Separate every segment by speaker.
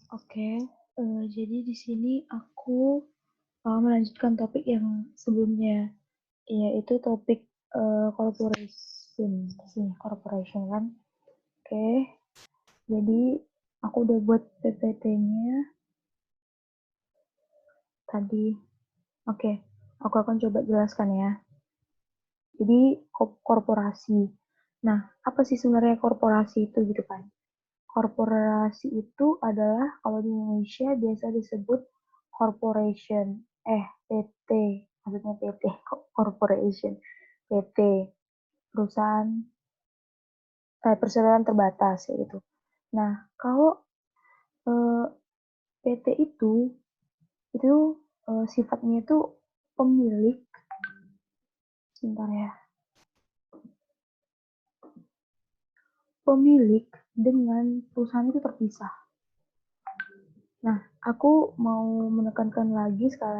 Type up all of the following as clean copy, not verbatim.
Speaker 1: Oke, jadi di sini aku melanjutkan topik yang sebelumnya, yaitu topik corporation, sih corporation kan. Oke, jadi aku udah buat PPT-nya tadi. Oke, aku akan coba jelaskan ya. Jadi korporasi. Nah, apa sih sebenarnya korporasi itu gitu kan? Korporasi itu adalah kalau di Indonesia biasa disebut corporation, PT, maksudnya PT, corporation, PT, perusahaan, perseroan terbatas gitu. Nah, kalau eh, PT itu sifatnya itu pemilik, sebentar ya, pemilik dengan perusahaan itu terpisah. Nah, aku mau menekankan lagi sekali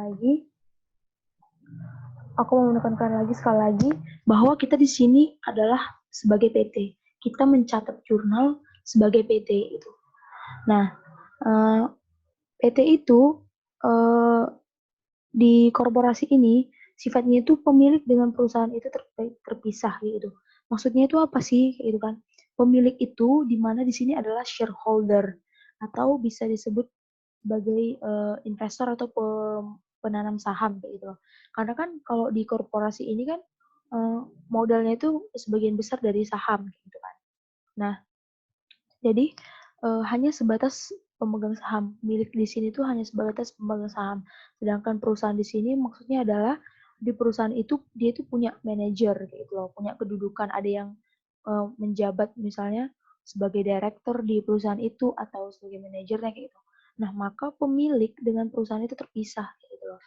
Speaker 1: lagi bahwa kita di sini adalah sebagai PT. Kita mencatat jurnal sebagai PT itu. Nah, PT itu eh, di korporasi ini sifatnya itu pemilik dengan perusahaan itu terpisah gitu. Maksudnya itu apa sih gitu kan? Pemilik itu di mana di sini adalah shareholder atau bisa disebut sebagai investor atau penanam saham kayak gitu. Karena kan kalau di korporasi ini kan modalnya itu sebagian besar dari saham gitu kan. Nah, jadi hanya sebatas pemegang saham. Milik di sini tuh hanya sebatas pemegang saham. Sedangkan perusahaan di sini maksudnya adalah di perusahaan itu dia itu punya manajer gitu loh, punya kedudukan, ada yang menjabat misalnya sebagai direktur di perusahaan itu atau sebagai manajernya kayak gitu. Nah, maka pemilik dengan perusahaan itu terpisah gitu loh.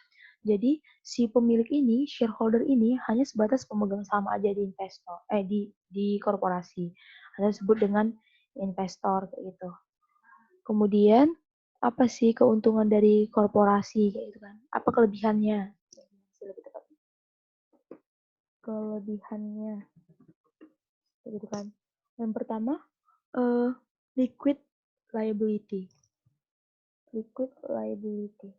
Speaker 1: Jadi si pemilik ini, shareholder ini hanya sebatas pemegang saham aja di di korporasi. Atau disebut dengan investor kayak gitu. Kemudian apa sih keuntungan dari korporasi kayak gitu kan? Apa kelebihannya? Kelebihannya kayak gitu kan. Yang pertama, eh, liquid liability. Liquid liability.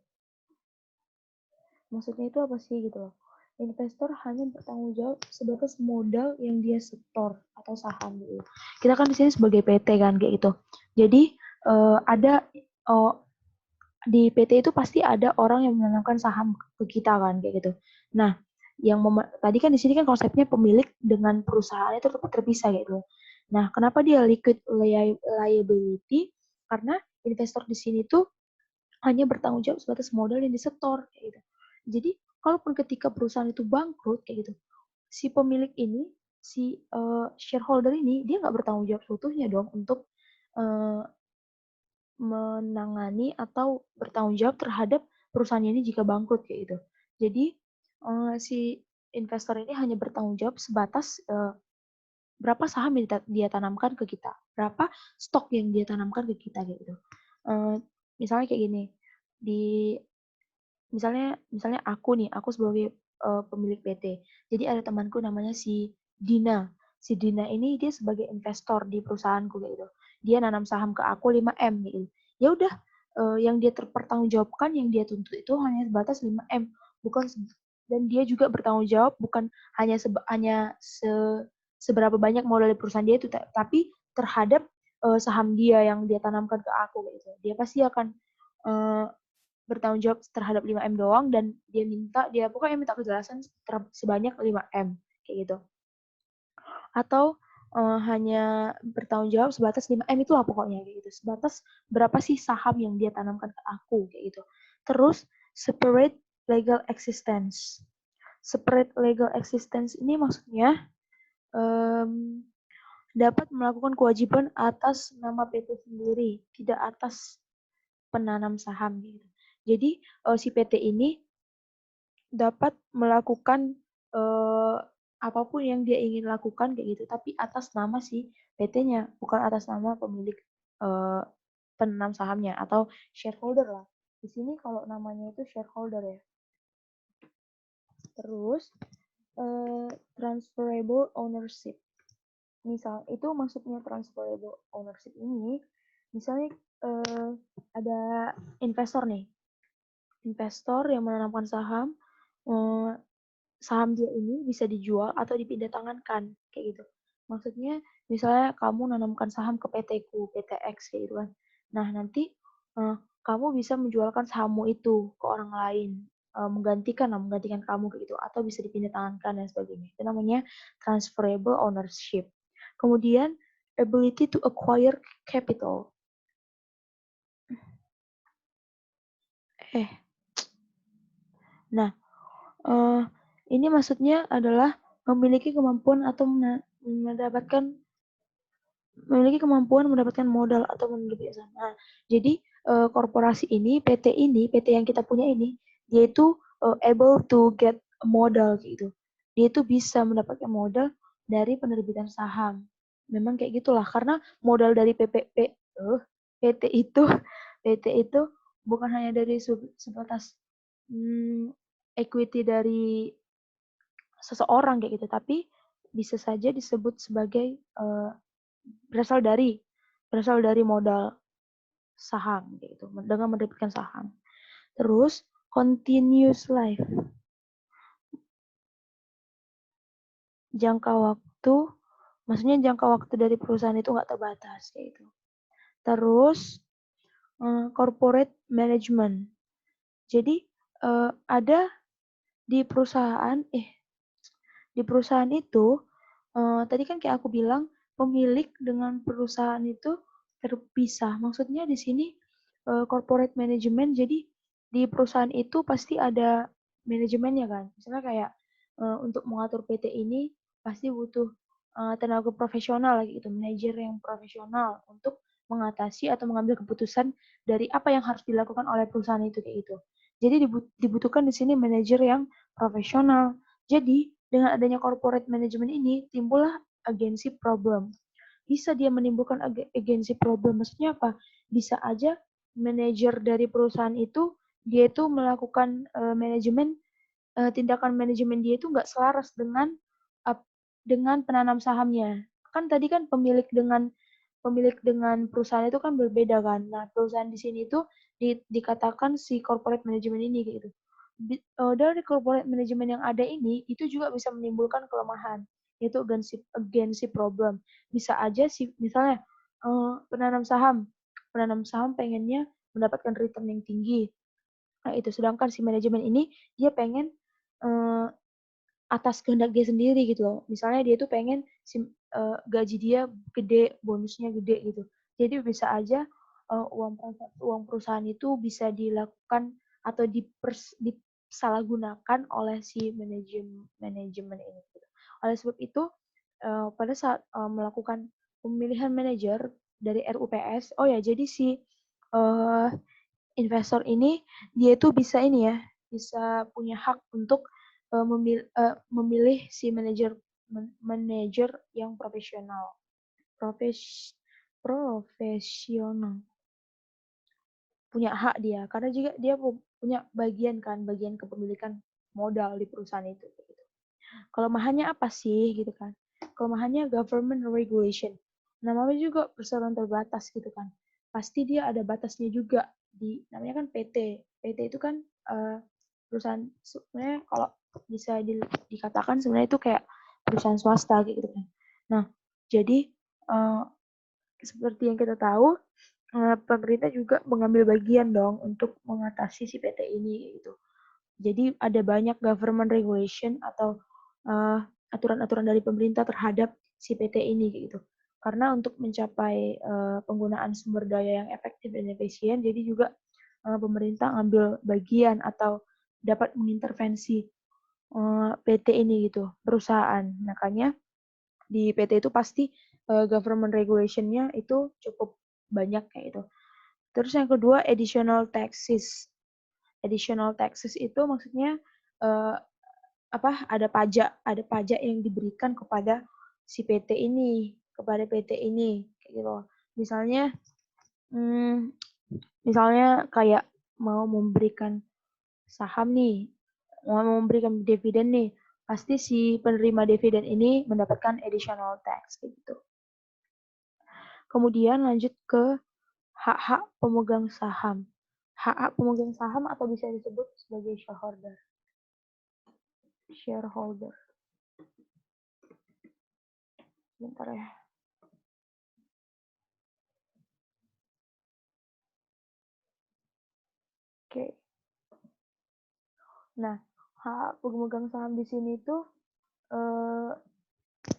Speaker 1: Maksudnya itu apa sih gitu loh? Investor hanya bertanggung jawab sebatas modal yang dia setor atau saham gitu. Kita kan di sini sebagai PT kan kayak gitu. Jadi ada oh, di PT itu pasti ada orang yang menanamkan saham ke kita kan kayak gitu. Nah, yang tadi kan di sini kan konsepnya pemilik dengan perusahaan itu terpisah gitu. Nah, kenapa dia liquid liability? Karena investor di sini tuh hanya bertanggung jawab sebatas modal yang disetor kayak gitu. Jadi, kalaupun ketika perusahaan itu bangkrut kayak gitu, si pemilik ini, si shareholder ini dia nggak bertanggung jawab seutuhnya dong untuk uh, menangani atau bertanggung jawab terhadap perusahaannya ini jika bangkrut kayak gitu. Jadi si investor ini hanya bertanggung jawab sebatas berapa saham yang dia tanamkan ke kita, berapa stok yang dia tanamkan ke kita kayak gitu. Misalnya kayak gini, di misalnya aku sebagai pemilik PT. Jadi ada temanku namanya si Dina. Si Dina ini dia sebagai investor di perusahaanku kayak gitu. Dia nanam saham ke aku 5M gitu. Ya udah yang dia terpertanggungjawabkan yang dia tuntut itu hanya sebatas 5M, bukan dan dia juga bertanggung jawab bukan hanya seberapa banyak modal dari perusahaan dia itu tapi terhadap saham dia yang dia tanamkan ke aku gitu. Dia pasti akan uh, bertanggung jawab terhadap 5M doang dan dia pokoknya minta kejelasan sebanyak 5M kayak gitu. Atau hanya bertanggung jawab sebatas 5M itulah pokoknya kayak gitu. Sebatas berapa sih saham yang dia tanamkan ke aku kayak gitu. Terus separate legal existence. Separate legal existence ini maksudnya um, dapat melakukan kewajiban atas nama PT sendiri, tidak atas penanam saham gitu. Jadi si PT ini dapat melakukan eh, apapun yang dia ingin lakukan kayak gitu, tapi atas nama si PT-nya, bukan atas nama pemilik eh, penanam sahamnya atau shareholder lah. Di sini kalau namanya itu shareholder ya. Terus transferable ownership. Misal itu maksudnya transferable ownership ini Misalnya ada investor nih, investor yang menanamkan saham, saham dia ini bisa dijual atau dipindah tangankan, kayak gitu. Maksudnya, misalnya kamu nanamkan saham ke PT-ku, PTX kayak gitu kan. Nah, nanti kamu bisa menjualkan sahammu itu ke orang lain, menggantikan kamu kayak gitu, atau bisa dipindah tangankan dan sebagainya. Itu namanya transferable ownership. Kemudian, ability to acquire capital. Nah, ini maksudnya adalah memiliki kemampuan atau mendapatkan modal atau lebih sana. Nah, jadi korporasi ini, PT yang kita punya ini, dia itu able to get modal gitu. Dia itu bisa mendapatkan modal dari penerbitan saham. Memang kayak gitulah, karena modal dari PT itu PT itu bukan hanya dari sebatas equity dari seseorang kayak gitu, tapi bisa saja disebut sebagai berasal dari modal saham gitu, dengan menerbitkan saham. Terus continuous life, jangka waktu, maksudnya jangka waktu dari perusahaan itu nggak terbatas kayak gitu. Terus corporate management, jadi ada di perusahaan itu tadi kan kayak aku bilang pemilik dengan perusahaan itu terpisah. Maksudnya di sini corporate management, jadi di perusahaan itu pasti ada manajemennya kan. Misalnya kayak untuk mengatur PT ini pasti butuh tenaga profesional lagi gitu, manajer yang profesional untuk mengatasi atau mengambil keputusan dari apa yang harus dilakukan oleh perusahaan itu kayak gitu. Jadi dibutuhkan di sini manajer yang profesional. Jadi dengan adanya corporate management ini timbullah agency problem. Bisa dia menimbulkan agency problem. Maksudnya apa? Bisa aja manajer dari perusahaan itu dia itu melakukan tindakan manajemen dia itu nggak selaras dengan penanam sahamnya. Kan tadi kan pemilik dengan perusahaan itu kan berbeda kan. Nah, perusahaan di sini itu dikatakan si corporate management ini gitu. Dari corporate management yang ada ini itu juga bisa menimbulkan kelemahan, yaitu agency problem. Bisa aja sih misalnya penanam saham pengennya mendapatkan return yang tinggi. Nah, itu sedangkan si manajemen ini dia pengen eh, atas kehendak dia sendiri gitu loh. Misalnya dia tuh pengen gaji dia gede, bonusnya gede gitu. Jadi bisa aja uang perusahaan itu bisa dilakukan atau disalahgunakan oleh si manajemen ini. Gitu. Oleh sebab itu pada saat melakukan pemilihan manajer dari RUPS, oh ya jadi si uh, investor ini dia itu bisa ini ya, bisa punya hak untuk memilih si manajer yang profesional. Profesional. Punya hak dia karena juga dia punya bagian kepemilikan modal di perusahaan itu gitu. Kelemahannya apa sih gitu kan? Kelemahannya government regulation. Namanya juga perseroan terbatas gitu kan. Pasti dia ada batasnya juga di namanya kan PT. PT itu kan perusahaan sebenarnya kalau bisa dikatakan sebenarnya itu kayak perusahaan swasta gitu kan. Nah, jadi seperti yang kita tahu pemerintah juga mengambil bagian dong untuk mengatasi si PT ini gitu. Jadi ada banyak government regulation atau aturan-aturan dari pemerintah terhadap si PT ini gitu. Karena untuk mencapai penggunaan sumber daya yang efektif dan efisien, jadi juga pemerintah ambil bagian atau dapat mengintervensi PT ini gitu, perusahaan. Makanya di PT itu pasti government regulation-nya itu cukup banyak kayak itu. Terus yang kedua additional taxes. Additional taxes itu maksudnya uh, ada pajak yang diberikan kepada si PT ini, kepada PT ini kayak gitu. Misalnya misalnya kayak mau memberikan saham nih, mau memberikan dividen nih, pasti si penerima dividen ini mendapatkan additional tax gitu. Kemudian lanjut ke hak-hak pemegang saham. Hak-hak pemegang saham atau bisa disebut sebagai shareholder. Shareholder. Bentar ya. Oke. Nah, hak pemegang saham di sini tuh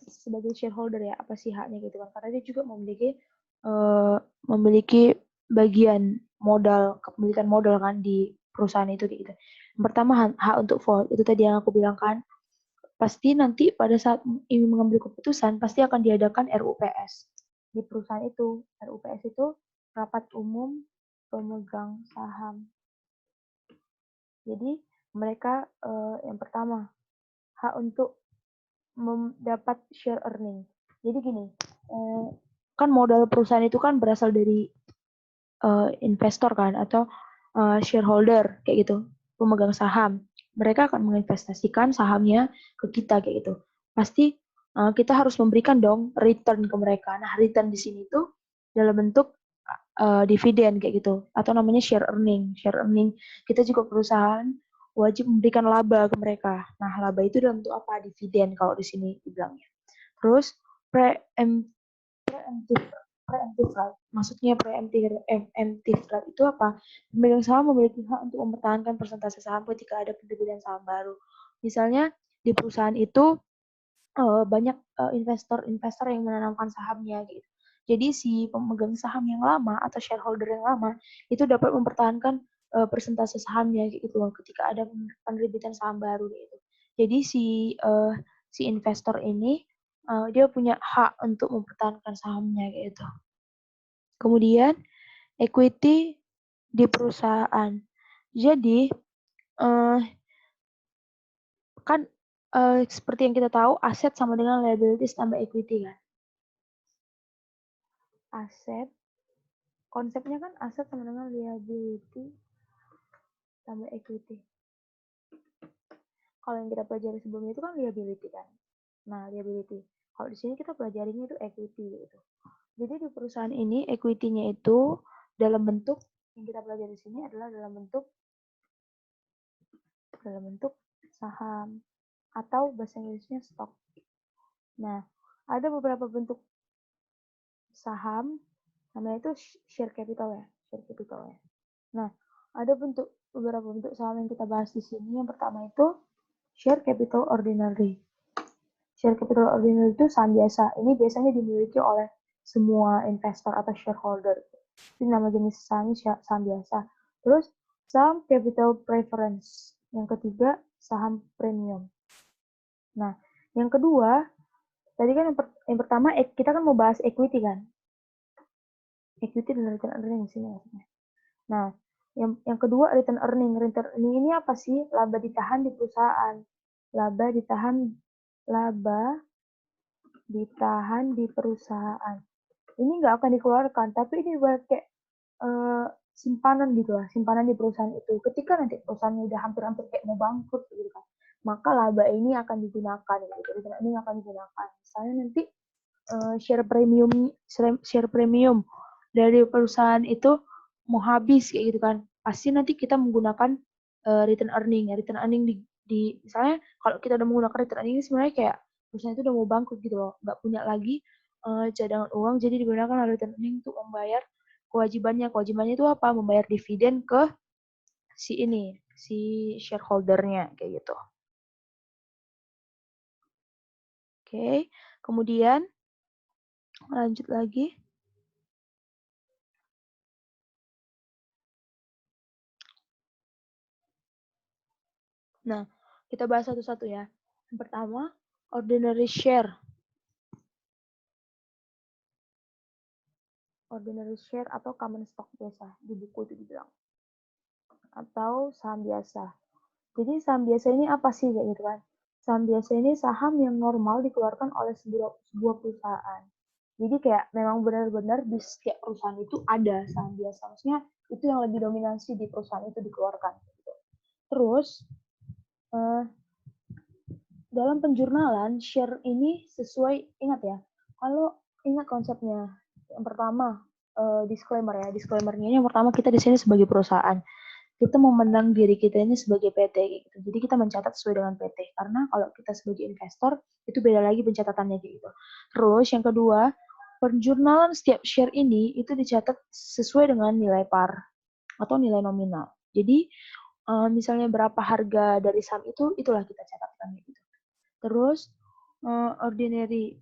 Speaker 1: sebagai shareholder ya, apa sih haknya gitu kan? Karena dia juga memiliki bagian modal, kepemilikan modal kan di perusahaan itu gitu. Yang pertama hak untuk vote, itu tadi yang aku bilang kan, pasti nanti pada saat ingin mengambil keputusan pasti akan diadakan RUPS di perusahaan itu. RUPS itu rapat umum pemegang saham. Jadi mereka yang pertama hak untuk mendapat share earning. Jadi gini, kan modal perusahaan itu kan berasal dari investor kan atau shareholder kayak gitu, pemegang saham. Mereka akan menginvestasikan sahamnya ke kita kayak gitu. Pasti kita harus memberikan dong return ke mereka. Nah, return di sini tuh dalam bentuk dividen kayak gitu atau namanya share earning. Share earning kita juga perusahaan wajib memberikan laba ke mereka. Nah, laba itu dalam bentuk apa? Dividen kalau di sini dibilangnya. Terus preemptive right. Maksudnya preemptive right itu apa? Pemegang saham memiliki hak untuk mempertahankan persentase saham ketika ada penerbitan saham baru. Misalnya di perusahaan itu banyak investor-investor yang menanamkan sahamnya gitu. Jadi si pemegang saham yang lama atau shareholder yang lama itu dapat mempertahankan persentase sahamnya gitu ketika ada penerbitan saham baru gitu. Jadi si investor ini dia punya hak untuk mempertahankan sahamnya gitu. Kemudian equity di perusahaan. Jadi kan seperti yang kita tahu aset sama dengan liabilities tambah equity kan. Aset, konsepnya kan aset sama dengan liability tambah equity. Kalau yang kita pelajari sebelumnya itu kan liability kan. Nah, liability. Kalau di sini kita pelajarinya itu equity gitu. Jadi di perusahaan ini equity-nya itu dalam bentuk yang kita pelajari di sini adalah dalam bentuk saham atau bahasa Inggrisnya stock. Nah, ada beberapa bentuk saham, namanya itu share capital ya, Nah, ada beberapa bentuk saham yang kita bahas di sini. Yang pertama itu share capital ordinary. Share capital ordinary itu saham biasa. Ini biasanya dimiliki oleh semua investor atau shareholder. Ini nama jenis sahamnya saham biasa. Terus saham capital preference. Yang ketiga saham premium. Nah, yang kedua tadi kan yang pertama kita kan mau bahas equity kan. Equity dan return earning di sini maksudnya. Nah, yang kedua return earning. Return earning ini apa sih? Laba ditahan di perusahaan. Laba ditahan di perusahaan. Ini nggak akan dikeluarkan, tapi ini buat kayak simpanan gitu lah, simpanan di perusahaan itu. Ketika nanti perusahaannya udah hampir-hampir kayak mau bangkrut gitu kan, maka laba ini akan digunakan gitu. Return earning akan digunakan. Misalnya nanti share premium dari perusahaan itu mau habis kayak gitu kan, pasti nanti kita menggunakan return earning. Return earning di misalnya kalau kita udah menggunakan return earning sebenarnya kayak perusahaan itu udah mau bangkrut gitu loh, nggak punya lagi cadangan uang, jadi digunakan return earning untuk membayar kewajibannya. Kewajibannya itu apa? Membayar dividen ke si shareholdernya kayak gitu. Oke, kemudian lanjut lagi. Nah, kita bahas satu-satu ya. Yang pertama, ordinary share. Ordinary share atau common stock biasa, di buku itu dibilang. Atau saham biasa. Jadi saham biasa ini apa sih kayak gitu kan? Saham biasa ini saham yang normal dikeluarkan oleh sebuah perusahaan. Jadi kayak memang benar-benar di setiap perusahaan itu ada saham biasa. Maksudnya itu yang lebih dominasi di perusahaan itu dikeluarkan. Terus dalam penjurnalan share ini sesuai, ingat ya, kalau ingat konsepnya yang pertama disclaimer ya. Disclaimernya yang pertama, kita di sini sebagai perusahaan. Kita memandang diri kita ini sebagai PT gitu. Jadi kita mencatat sesuai dengan PT. Karena kalau kita sebagai investor itu beda lagi pencatatannya gitu. Terus yang kedua, penjurnalan setiap share ini itu dicatat sesuai dengan nilai par atau nilai nominal. Jadi misalnya berapa harga dari saham itu, itulah kita catatkan gitu. Terus ordinary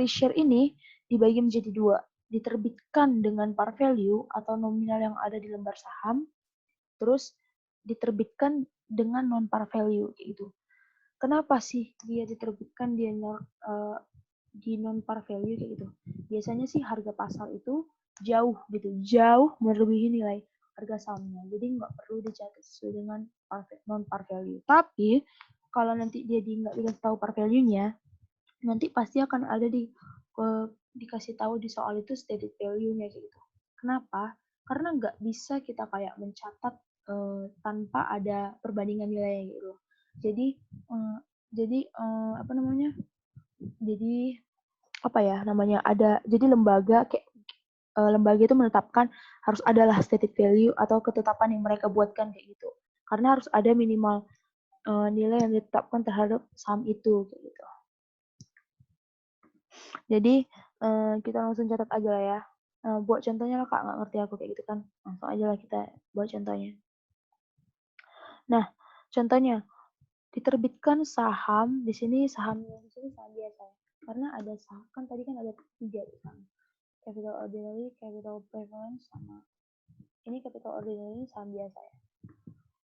Speaker 1: share ini dibagi menjadi dua, diterbitkan dengan par value atau nominal yang ada di lembar saham, terus diterbitkan dengan non par value gitu. Kenapa sih dia diterbitkan di non par value kayak gitu? Biasanya sih harga pasar itu jauh melebihi nilai harga sahamnya. Jadi nggak perlu dicatat sesuai dengan non par value. Tapi kalau nanti dia nggak dikasih tahu par value-nya, nanti pasti akan ada dikasih tahu di soal itu stated value-nya gitu. Kenapa? Karena nggak bisa kita kayak mencatat tanpa ada perbandingan nilai gitu. Jadi apa namanya? Jadi apa ya namanya? Jadi lembaga kayak lembaga itu menetapkan harus adalah stated value atau ketetapan yang mereka buatkan kayak gitu. Karena harus ada minimal nilai yang ditetapkan terhadap saham itu kayak gitu. Jadi kita langsung catat aja lah ya. Buat contohnya lah Kak, nggak ngerti aku kayak gitu kan. Langsung aja lah kita buat contohnya. Nah, contohnya diterbitkan saham di sini saham biasa. Karena ada saham kan tadi kan ada 3 saham. Capital ordinary, capital preference, sama ini capital ordinary saham biasa ya.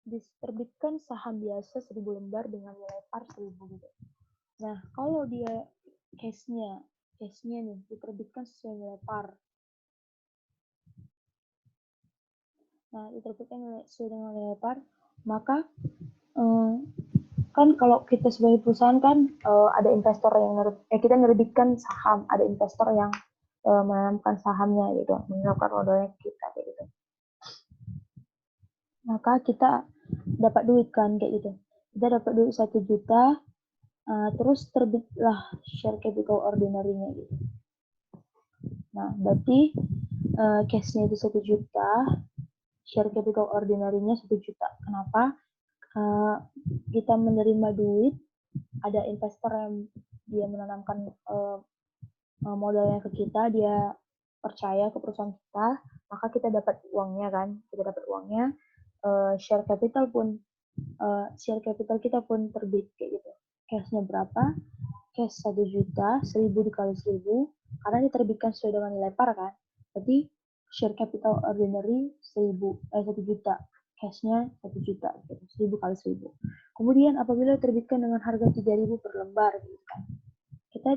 Speaker 1: Diterbitkan saham biasa 1000 lembar dengan nilai par 1000 gitu. Nah, kalau dia case-nya nih diterbitkan sesuai nilai par. Nah, diterbitkan sesuai dengan nilai par, maka kan kalau kita sebagai perusahaan kan ada investor yang kita nerbitkan saham, ada investor yang menanamkan sahamnya gitu, menanamkan modalnya kita kayak gitu. Maka kita dapat duit kan kayak gitu. Kita dapat duit 1 juta, terus terbitlah share capital ordinary-nya gitu. Nah, berarti cash-nya itu 1 juta, share capital ordinary-nya 1 juta. Kenapa? Kita menerima duit, ada investor yang dia menanamkan modalnya ke kita, dia percaya ke perusahaan kita, maka kita dapat uangnya kan, share capital kita pun terbit kayak gitu. Cashnya berapa? Cash 1 juta, 1000 dikali 1000, karena diterbitkan sesuai dengan nilai par kan, berarti share capital ordinary 1 juta, cashnya 1 juta, 1000 kali 1000. Kemudian apabila terbitkan dengan harga 3000 per lembar gitu kan, kita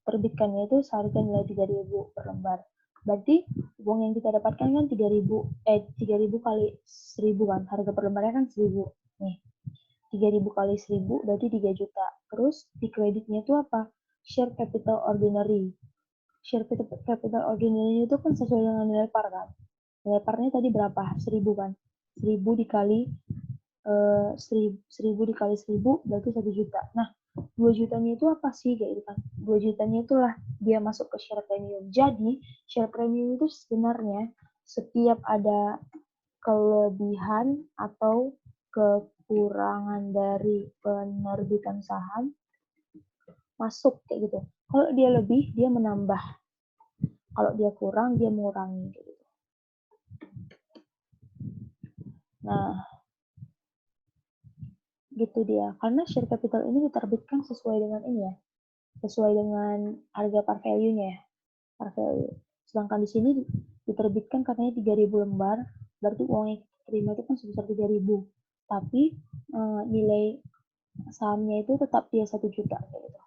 Speaker 1: terbitkannya itu seharga nilai 3000 per lembar. Berarti uang yang kita dapatkan kan 3000 kali 1000 kan, harga per lembarnya kan 1000. Nih, 3000 kali 1000 berarti 3 juta. Terus di kreditnya itu apa? Share capital ordinary. Share capital ordinary itu kan sesuai dengan nilai par kan. Nilai parnya tadi berapa? 1000 kan. 1000 dikali 1000 dikali 1000 berarti 1 juta. Nah, 2 jutanya itu apa sih kayak gitu kan? 2 jutanya itulah dia masuk ke share premium. Jadi, share premium itu sebenarnya setiap ada kelebihan atau kekurangan dari penerbitan saham masuk kayak gitu. Kalau dia lebih, dia menambah. Kalau dia kurang, dia mengurangi kayak gitu. Nah, gitu dia. Karena share capital ini diterbitkan sesuai dengan ini ya, sesuai dengan harga par value-nya ya, par value. Sedangkan di sini diterbitkan katanya 3000 lembar, berarti uang yang terima itu kan sebesar 3000. Tapi nilai sahamnya itu tetap dia 1 juta gitu.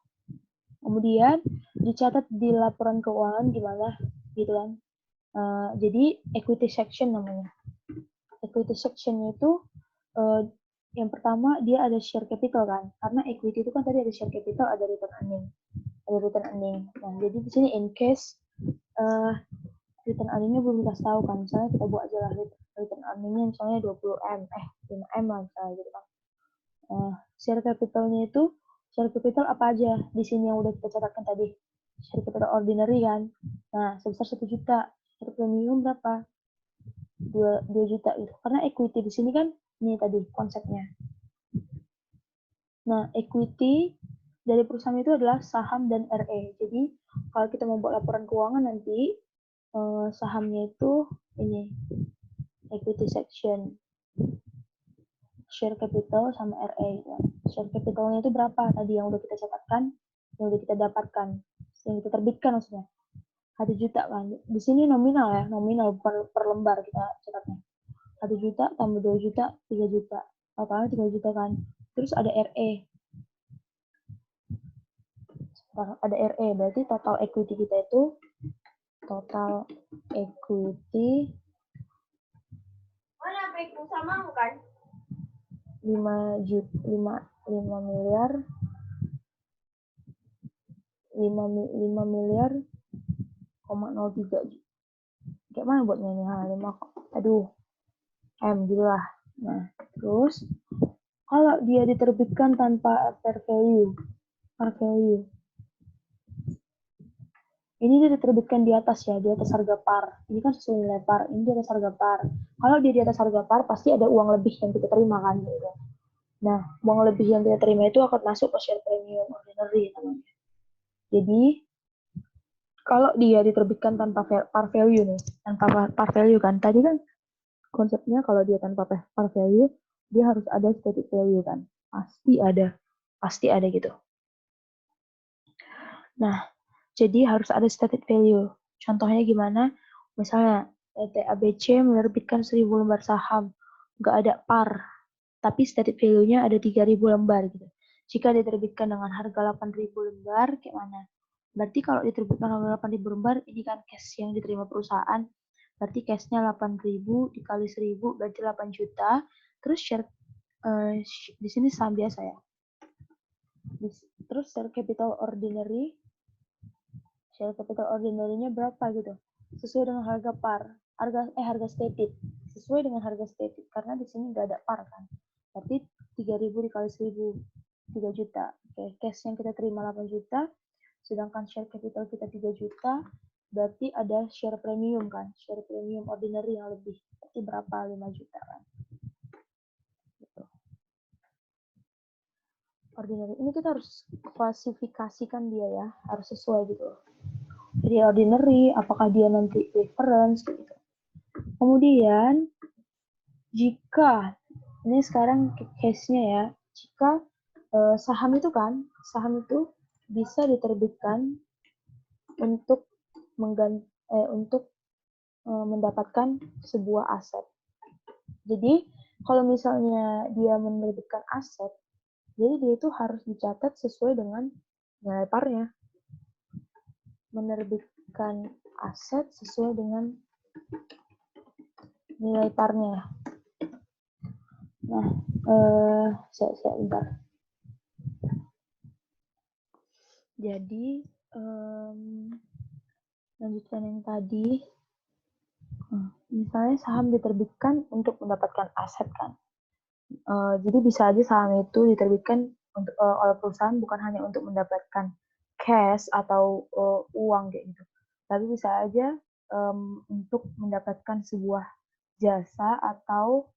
Speaker 1: Kemudian dicatat di laporan keuangan gimana gitu kan. Jadi equity section namanya. Equity section itu yang pertama dia ada share capital kan, karena equity itu kan tadi ada share capital, ada return earning. Nah, jadi di sini in case return earningnya belum dikasih tahu kan, misalnya kita buat aja lah return earningnya misalnya 20M, 5M lah misalnya gitu kan. Share capitalnya itu, share capital apa aja di sini yang udah kita catatkan tadi. share capital ordinary kan. Nah, sebesar 1 juta. Share premium berapa? 2 juta gitu. Karena equity di sini kan ini tadi konsepnya. Nah, equity dari perusahaan itu adalah saham dan RE. Jadi, kalau kita mau buat laporan keuangan nanti, sahamnya itu ini, equity section, share capital sama RE. Share capitalnya itu berapa tadi yang udah kita catatkan, yang udah kita dapatkan, yang kita terbitkan maksudnya. 1 juta kan. Di sini nominal ya, nominal bukan per lembar kita catatnya. 1 juta tambah 2 juta, 3 juta. Totalnya 3 juta kan. Terus ada RE. Ada RE, berarti total equity kita itu total equity
Speaker 2: Mana baik sama bukan?
Speaker 1: 5 miliar 5 miliar 0,03. Kayak mana buatnya ini? 5, aduh, M gitu lah. Nah, terus kalau dia diterbitkan tanpa fair value, ini dia diterbitkan di atas ya, di atas harga par. Ini kan sesuai nilai par, ini di atas harga par. Kalau dia di atas harga par, pasti ada uang lebih yang kita terima kan gitu. Nah, uang lebih yang kita terima itu akan masuk ke share premium ordinary namanya. Jadi, kalau dia diterbitkan tanpa par value nih, tanpa par value kan, tadi kan konsepnya kalau dia tanpa par value, dia harus ada static value kan. Pasti ada gitu. Nah, jadi harus ada static value. Contohnya gimana? Misalnya, PT ABC menerbitkan 1000 lembar saham, nggak ada par, tapi static value-nya ada 3000 lembar gitu. Jika diterbitkan dengan harga 8000 lembar, kayak mana? Berarti kalau diterbitkan harga 8000 lembar, ini kan cash yang diterima perusahaan, berarti cash-nya 8000 dikali 1000, berarti 8 juta. Terus share, di sini saham biasa ya. Terus share capital ordinary, share capital ordinary-nya berapa gitu? Sesuai dengan harga par, harga stated. Sesuai dengan harga stated, karena di sini nggak ada par kan. Berarti 3000 dikali 1000, 3 juta. Oke, cash yang kita terima 8 juta, sedangkan share capital kita 3 juta, berarti ada share premium kan, share premium ordinary yang lebih. Berarti berapa? 5 juta kan. Gitu. Ordinary, ini kita harus klasifikasikan dia ya, harus sesuai gitu. Jadi ordinary, apakah dia nanti reference gitu. Kemudian jika ini sekarang case-nya ya, jika saham itu bisa diterbitkan untuk mendapatkan sebuah aset. Jadi kalau misalnya dia menerbitkan aset, jadi dia itu harus dicatat sesuai dengan nilai parnya. Menerbitkan aset sesuai dengan nilai parnya. Nah, saya bentar. Jadi, lanjutkan yang tadi. Misalnya saham diterbitkan untuk mendapatkan aset kan. Jadi bisa aja saham itu diterbitkan oleh perusahaan bukan hanya untuk mendapatkan cash atau uang kayak gitu. Tapi bisa aja untuk mendapatkan sebuah jasa atau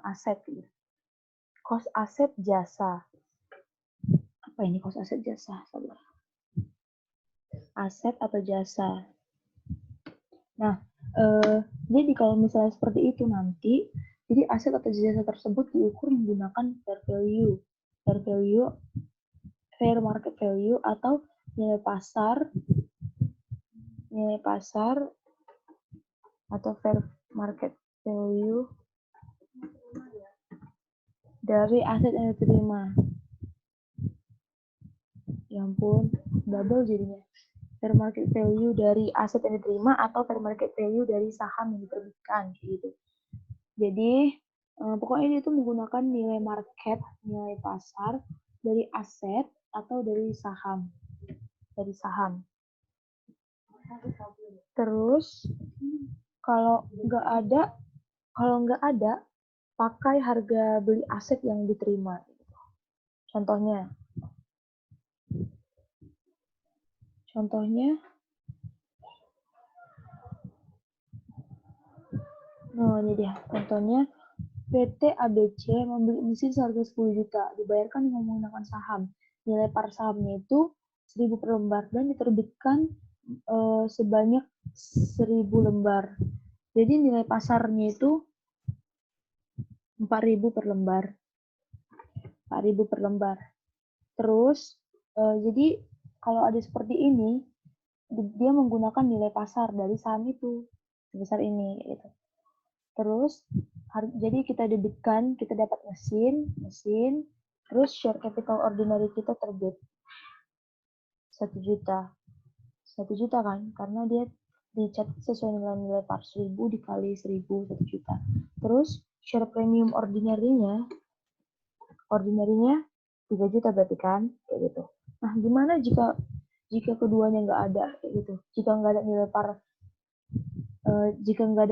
Speaker 1: aset gitu. Cost aset jasa. Apa ini cost aset jasa? Sabar. Aset atau jasa. Nah, jadi kalau misalnya seperti itu nanti, jadi aset atau jasa tersebut diukur menggunakan fair market value atau nilai pasar atau fair market value dari aset yang diterima. Ya ampun, double jadinya. Fair market value dari aset yang diterima atau fair market value dari saham yang diterbitkan gitu. Jadi pokoknya itu menggunakan nilai market, nilai pasar dari aset atau dari saham. Terus kalau nggak ada, pakai harga beli aset yang diterima. Contohnya Contohnya, ini dia. Contohnya, PT ABC membeli mesin seharga 10 juta, dibayarkan dengan menggunakan saham. Nilai par sahamnya itu 1000 per lembar dan diterbitkan sebanyak 1000 lembar. Jadi nilai pasarnya itu 4.000 per lembar. 4.000 per lembar. Terus, jadi kalau ada seperti ini, dia menggunakan nilai pasar dari saham itu sebesar ini gitu. Terus jadi kita debitkan, kita dapat mesin, terus share capital ordinary kita terbit 1 juta. 1 juta kan, karena dia dicatat sesuai dengan nilai par 1000 dikali 1000, 1 juta. Terus share premium ordinary-nya 3 juta berarti kan, kayak gitu. Nah, gimana jika keduanya nggak ada kayak gitu? Jika nggak ada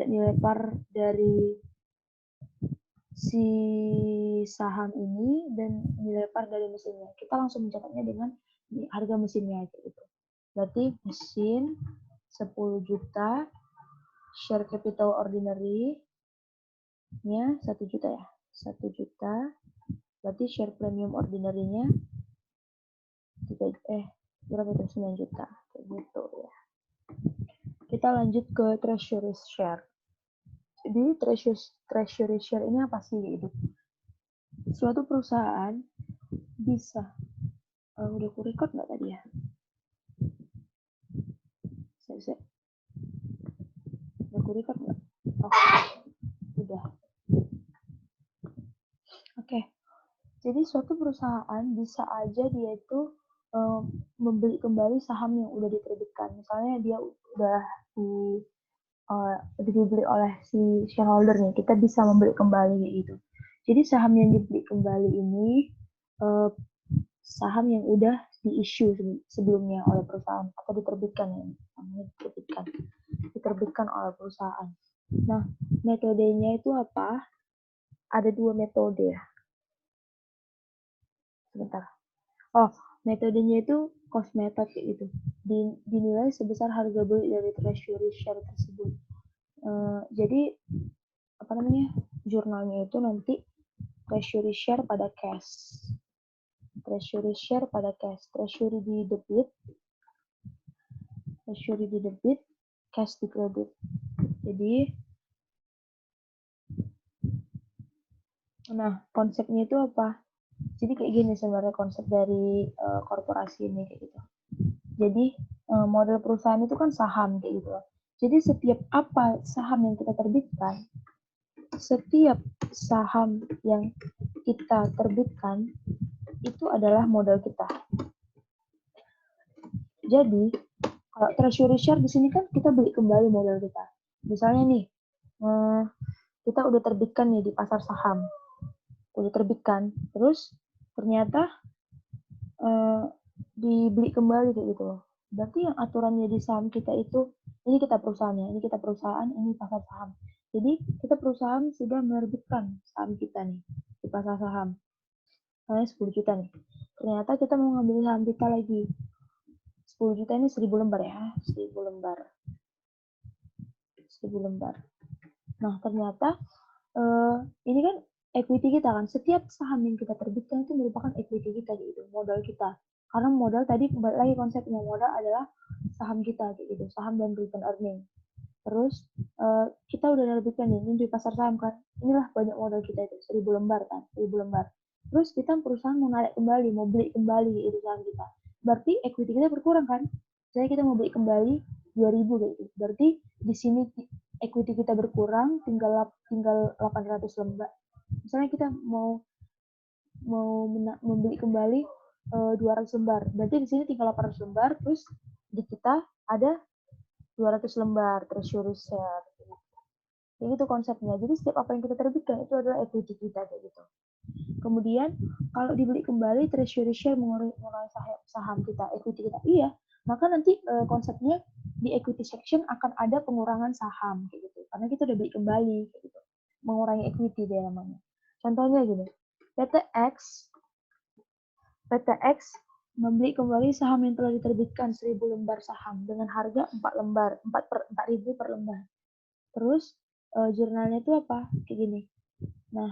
Speaker 1: nilai par dari si saham ini dan nilai par dari mesinnya, kita langsung mencatatnya dengan harga mesinnya kayak gitu. Berarti mesin 10 juta, share capital ordinary-nya 1 juta ya. 1 juta, berarti share premium ordinary-nya berapa itu? 9 juta. Kayak gitu ya. Kita lanjut ke treasury share. Jadi treasury share ini apa sih? Gitu. Suatu perusahaan bisa, udah aku record nggak tadi ya? Saya udah aku record nggak? Udah. Oke. Jadi suatu perusahaan bisa aja dia itu membeli kembali saham yang udah diterbitkan. Misalnya dia udah dibeli oleh si shareholder nih, kita bisa membeli kembali gitu. Jadi saham yang dibeli kembali ini saham yang udah di-issue sebelumnya oleh perusahaan atau diterbitkan ya, diterbitkan oleh perusahaan. Nah, metodenya itu apa? Ada 2 metode ya. Sebentar. Metodenya itu cost method kayak gitu. Dinilai sebesar harga beli dari treasury share tersebut. Jadi jurnalnya itu nanti treasury share pada cash. Treasury share pada cash. Treasury di debit, cash di kredit. Jadi, nah konsepnya itu apa? Jadi kayak gini sebenarnya konsep dari korporasi ini kayak gitu. Jadi model perusahaan itu kan saham kayak gitu. Jadi setiap apa saham yang kita terbitkan, itu adalah modal kita. Jadi kalau treasury share di sini kan kita beli kembali modal kita. Misalnya nih, kita udah terbitkan nih di pasar saham, terus ternyata dibeli kembali kayak gitu loh. Berarti yang aturannya di saham kita itu, ini kita perusahaan, ini pasar saham. Jadi kita perusahaan sudah menerbitkan saham kita nih di pasar saham. Misalnya 10 juta nih. Ternyata kita mau ngambil saham kita lagi. 10 juta ini 1000 lembar ya, 1000 lembar. Nah, ternyata ini kan equity kita kan. Setiap saham yang kita terbitkan itu merupakan equity kita gitu, modal kita. Karena modal tadi kembali lagi konsepnya, modal adalah saham kita gitu, saham dan return earning. Terus kita udah nerbitkan ini di pasar saham kan. Inilah banyak modal kita itu, 1000 lembar kan, 1000 lembar. Terus kita perusahaan mau narik kembali, mau beli kembali itu saham kita. Berarti equity kita berkurang kan? Jadi kita mau beli kembali 2000 gitu. Berarti di sini equity kita berkurang tinggal 800 lembar. Misalnya kita mau membeli kembali 200 lembar. Berarti di sini tinggal 800 lembar, terus di kita ada 200 lembar treasury share. Jadi itu konsepnya. Jadi setiap apa yang kita terbitkan itu adalah equity kita kayak gitu. Kemudian kalau dibeli kembali treasury share mengurangi saham kita, equity kita. Iya, maka nanti konsepnya di equity section akan ada pengurangan saham kayak gitu. Karena kita udah beli kembali kayak gitu. Mengurangi equity dia namanya. Contohnya gini. PT X membeli kembali saham yang telah diterbitkan 1000 lembar saham dengan harga 4.000 per lembar. Terus jurnalnya itu apa? Kayak gini. Nah,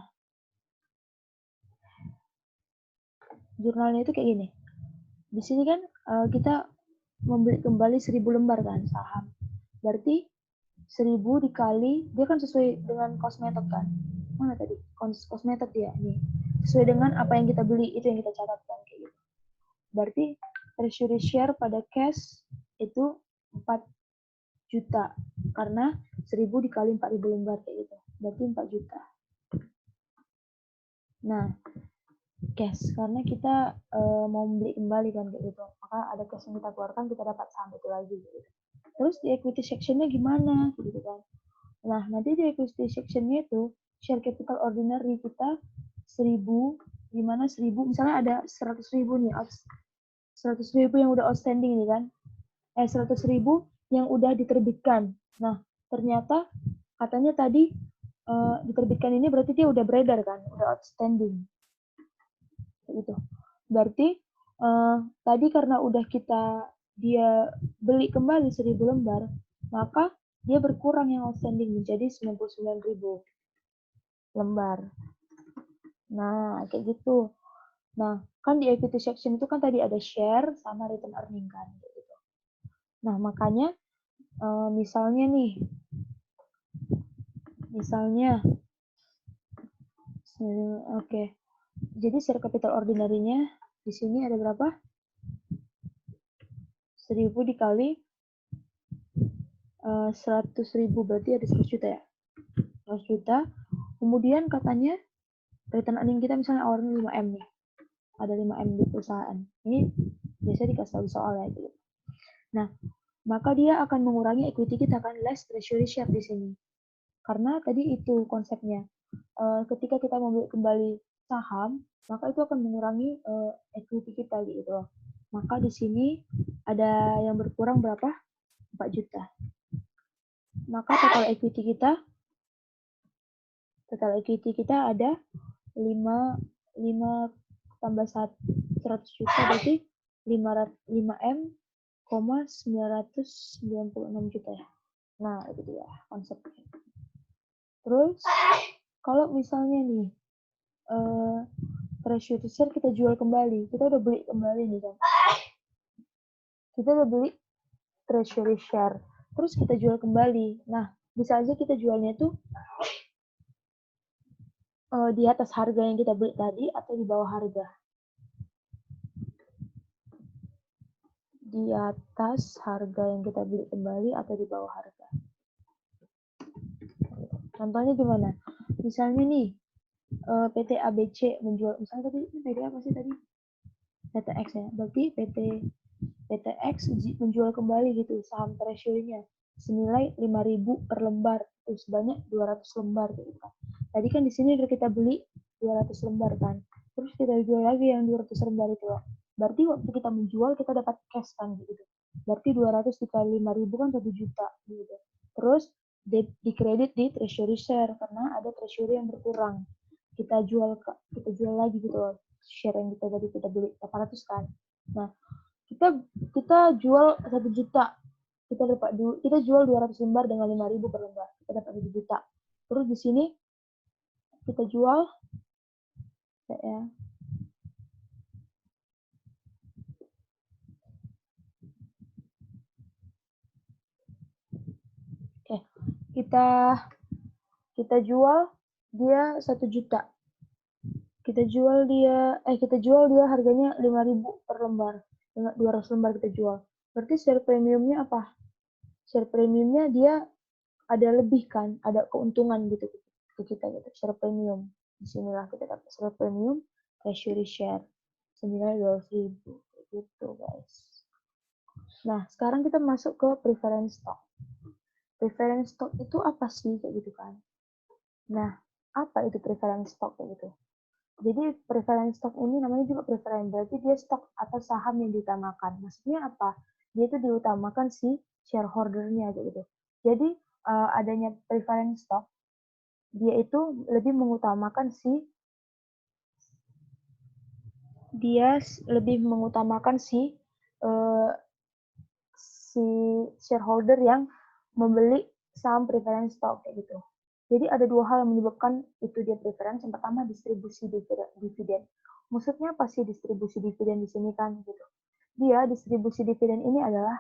Speaker 1: jurnalnya itu kayak gini. Di sini kan kita membeli kembali 1000 lembar kan saham. Berarti 1000 dikali, dia kan sesuai dengan cost method kan. Mana tadi? Cost method ya, ini. Sesuai dengan apa yang kita beli, itu yang kita catatkan kayak gitu. Berarti treasury share pada cash itu 4 juta. Karena 1000 dikali 4000 lembar kayak gitu. Berarti 4 juta. Nah, cash karena kita mau membeli kembali kan kayak gitu, maka ada cash yang kita keluarkan, kita dapat saham itu lagi gitu. Terus di equity sectionnya gimana gitu kan. Nah, nanti di equity sectionnya itu share capital ordinary kita 1000, gimana 1000 misalnya ada 100.000 nih, 100.000 yang udah outstanding nih kan, 100.000 yang udah diterbitkan. Nah, ternyata katanya tadi diterbitkan ini berarti dia udah beredar kan, udah outstanding gitu. Berarti tadi karena udah dia beli kembali 1000 lembar, maka dia berkurang yang outstanding menjadi 99.000 lembar. Nah, kayak gitu. Nah, kan di equity section itu kan tadi ada share sama return earning kan gitu. Nah, makanya misalnya oke. Jadi share capital ordinary-nya di sini ada berapa? 1000 dikali 100.000 berarti ada 100 juta ya. 100 juta. Kemudian katanya return earning kita misalnya awalnya 5M nih. Ada 5M di perusahaan. Ini biasanya dikasih tahu soal ya gitu. Nah, maka dia akan mengurangi equity kita kan, less treasury share di sini. Karena tadi itu konsepnya. Ketika kita membeli kembali saham, maka itu akan mengurangi equity kita gitu. Maka di sini ada yang berkurang berapa? 4 juta. Maka total equity kita ada 5 tambah 100 juta berarti 5M, 996 juta ya. Nah, itu dia konsepnya. Terus kalau misalnya nih treasury share kita jual kembali, kita udah beli kembali nih kan. Kita udah beli treasury share, terus kita jual kembali. Nah, bisa aja kita jualnya tuh di atas harga yang kita beli tadi atau di bawah harga. Di atas harga yang kita beli kembali atau di bawah harga. Contohnya gimana? Misalnya nih, PT ABC menjual, misalnya tadi PT apa sih tadi? PTX ya. Berarti PTX menjual kembali gitu saham treasury-nya senilai 5.000 per lembar, itu sebanyak 200 lembar gitu kan. Tadi kan di sini udah kita beli 200 lembar kan. Terus kita jual lagi yang 200 lembar itu. Berarti waktu kita menjual kita dapat cash kan gitu. Berarti 200 dikali 5.000 kan 1 juta gitu. Terus di kredit di treasury share karena ada treasury yang berkurang. Kita jual lagi gitu loh. Share yang kita beli 400 kan. Nah, kita jual 1 juta. Kita jual 200 lembar dengan 5.000 per lembar. Kita dapat 1 juta. Terus di sini kita jual ya. Oke, kita jual dia 1 juta. Kita jual dia harganya 5.000 per lembar. 200 lembar kita jual. Berarti share premiumnya apa? Share premiumnya dia ada lebih kan, ada keuntungan gitu ke kita gitu. Share premium. Disinilah kita dapat share premium, treasury share senilai 200.000 gitu guys. Nah, sekarang kita masuk ke preference stock. Preference stock itu apa sih kayak gitu kan? Nah, apa itu preference stock kayak gitu? Jadi preference stock ini namanya juga preference, berarti dia stok atau saham yang diutamakan. Maksudnya apa? Dia itu diutamakan si shareholder-nya gitu. Jadi adanya preference stock, dia itu lebih mengutamakan si dia lebih mengutamakan si shareholder yang membeli saham preference stock kayak gitu. Jadi ada dua hal yang menyebabkan itu dia preference. Yang pertama distribusi dividen. Maksudnya apa sih distribusi dividen di sini kan gitu. Dia distribusi dividen ini adalah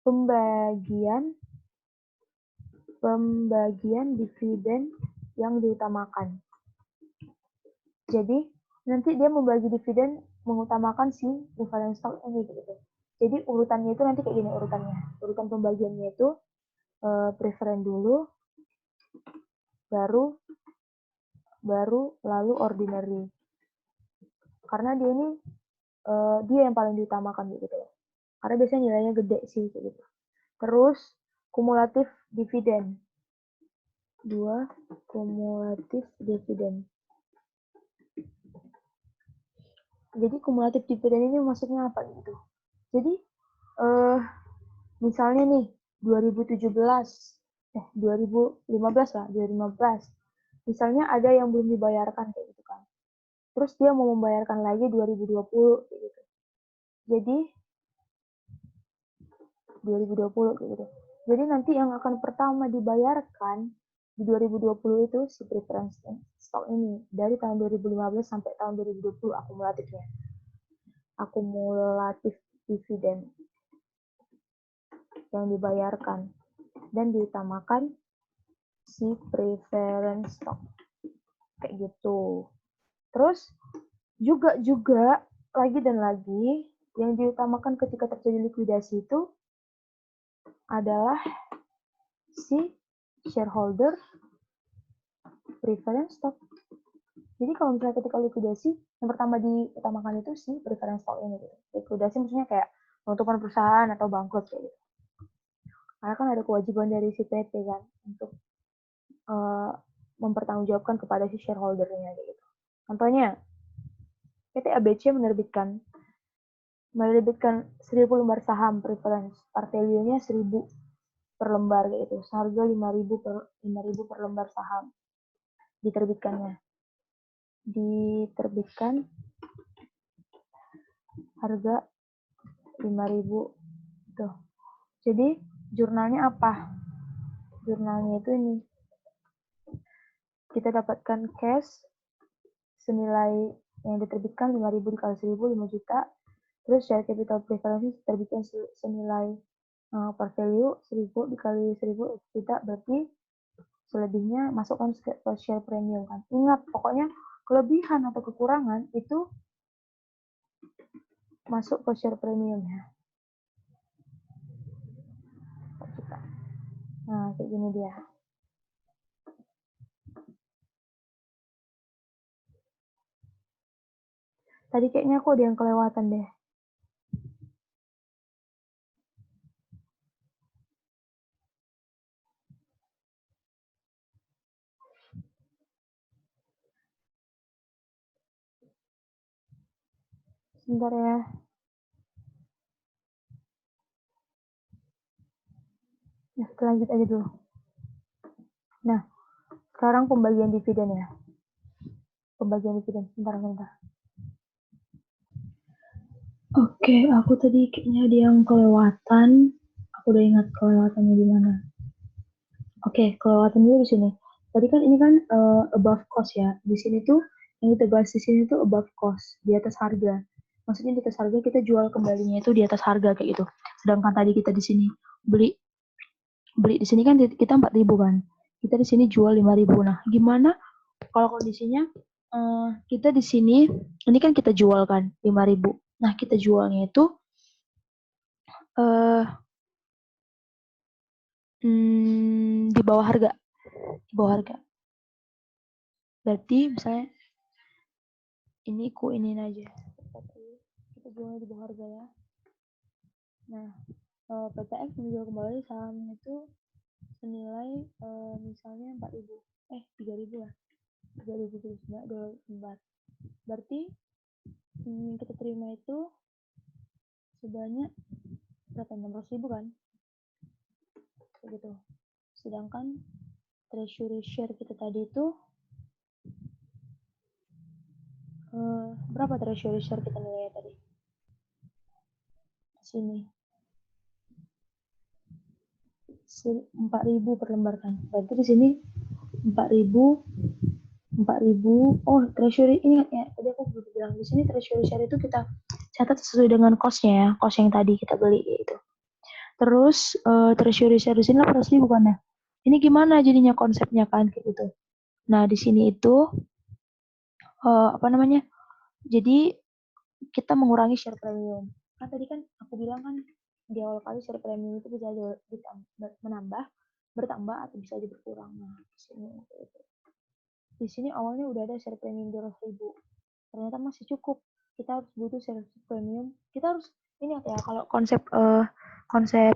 Speaker 1: pembagian dividen yang diutamakan. Jadi nanti dia membagi dividen mengutamakan si preference stock ini gitu. Jadi urutannya itu nanti kayak gini urutannya. Urutan pembagiannya itu preferen dulu, baru lalu ordinary. Karena dia ini dia yang paling diutamakan gitu. Karena biasanya nilainya gede sih gitu. Terus kumulatif dividen. 2. Kumulatif dividen. Jadi kumulatif dividen ini maksudnya apa gitu? Jadi misalnya nih 2015 lah, 2015. Misalnya ada yang belum dibayarkan kayak gitu kan. Terus dia mau membayarkan lagi 2020 kayak gitu. Jadi 2020 kayak gitu. Jadi nanti yang akan pertama dibayarkan di 2020 itu si preference stock ini dari tahun 2015 sampai tahun 2020 akumulatifnya. Akumulatif dividen yang dibayarkan dan diutamakan si preference stock kayak gitu. Terus juga lagi dan lagi yang diutamakan ketika terjadi likuidasi itu adalah si shareholder preference stock. Jadi kalau misalnya ketika likuidasi, yang pertama diutamakan itu si preference stock ini. Gitu. Likuidasi maksudnya kayak penutupan perusahaan atau bangkrut kayak gitu. Karena kan ada kewajiban dari si PT kan untuk mempertanggungjawabkan kepada si shareholder-nya gitu. Contohnya, PT ABC menerbitkan 1000 lembar saham preference, par value-nya 1000 per lembar gitu, seharga 5.000 per lembar saham diterbitkannya. Diterbitkan harga 5.000 tuh. Jadi jurnalnya apa? Jurnalnya itu ini. Kita dapatkan cash senilai yang diterbitkan 5.000 dikali 1.000, 5 juta. Terus share capital preference diterbitkan senilai per value 1.000 dikali 1.000 juta, berarti selebihnya masukkan ke share premium kan. Ingat, pokoknya kelebihan atau kekurangan itu masuk ke share premium ya. Nah, kayak gini dia. Tadi kayaknya aku ada yang kelewatan deh. Sebentar ya. Nah, kita lanjut aja dulu. Nah, sekarang pembagian dividen ya. Pembagian dividen. Sebentar. Oke, aku tadi kayaknya ada yang kelewatan. Aku udah ingat kelewatannya di mana. Oke, kelewatan dulu di sini. Tadi kan ini kan above cost ya. Di sini tuh yang kita bahas di sini tuh above cost, di atas harga. Maksudnya di atas harga kita jual kembalinya itu di atas harga kayak gitu. Sedangkan tadi kita di sini beli di sini kan kita 4.000 kan. Kita di sini jual 5.000. Nah, gimana kalau kondisinya kita di sini ini kan kita jual kan 5.000. Nah, kita jualnya itu di bawah harga. Di bawah harga. Berarti misalnya ini ini aja. Kita jualnya di bawah harga ya. Nah, PTX menjual kembali sahamnya itu senilai misalnya 4.000. 3.000 lah. 3.000 berarti kita terima itu sebanyak berapa? 600.000 kan? Begitu. Sedangkan treasury share kita tadi itu berapa treasury share kita nilainya tadi? Di sini 4.000 per lembar kan. Berarti di sini 4.000. Oh, treasury ini ya, tadi aku belum bilang di sini treasury share itu kita catat sesuai dengan cost-nya ya, cost yang tadi kita beli gitu. Terus treasury share di sini 800.000 kan ya. Ini gimana jadinya konsepnya kan kayak gitu. Nah, di sini itu apa namanya? Jadi kita mengurangi share premium. Kan tadi kan aku bilang kan di awal kali share premium itu bisa bertambah atau bisa aja berkurang. Nah, di sini awalnya udah ada share premium 200.000. Ternyata masih cukup. Kita harus butuh share premium. Kita harus ini ya kalau konsep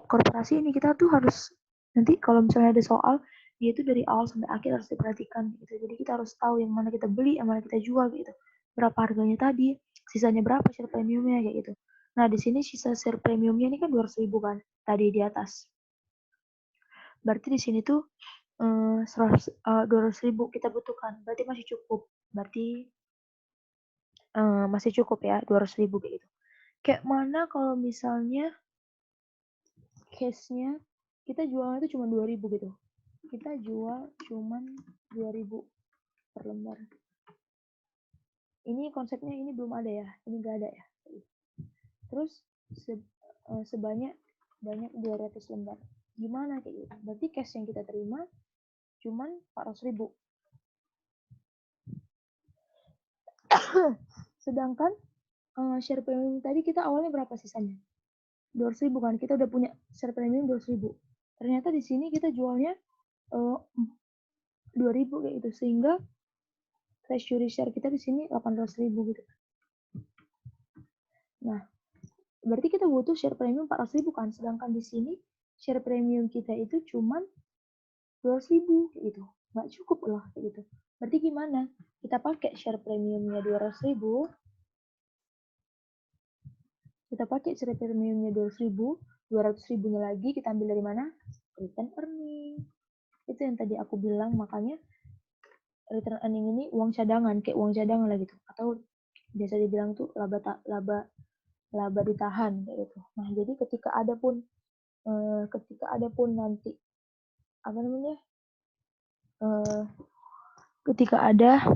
Speaker 1: korporasi ini kita tuh harus nanti kalau misalnya ada soal dia itu dari awal sampai akhir harus diperhatikan gitu. Jadi kita harus tahu yang mana kita beli, yang mana kita jual gitu. Berapa harganya tadi, sisanya berapa share premiumnya kayak gitu. Nah, di sini sisa share premiumnya ini kan 200.000 kan tadi di atas. Berarti di sini tuh 200.000 kita butuhkan. Berarti masih cukup. Berarti masih cukup ya 200.000 kayak gitu. Kayak mana kalau misalnya case-nya kita jualnya itu cuma 2.000 gitu. Kita jual cuma 2.000 per lembar. Ini konsepnya ini belum ada ya. Ini enggak ada ya. Terus sebanyak 200 lembar. Gimana kayak gitu? Berarti cash yang kita terima cuman 400.000. Sedangkan share premium tadi kita awalnya berapa sisanya? 200.000 kan? Kita udah punya share premium 200.000. Ternyata di sini kita jualnya 2.000 kayak gitu, sehingga treasury share kita di sini 800.000 gitu. Nah, berarti kita butuh share premium 400.000 kan? Sedangkan di sini share premium kita itu cuman 200.000 kayak gitu. Nggak cukup loh kayak gitu. Berarti gimana? Kita pakai share premiumnya 200.000. Kita pakai share premiumnya 200.000. 200.000-nya lagi kita ambil dari mana? Return earning. Itu yang tadi aku bilang, makanya return earning ini uang cadangan, kayak uang cadangan lah gitu. Atau biasa dibilang tuh laba ditahan kayak gitu. Nah, jadi ketika ada pun nanti apa namanya? Ketika ada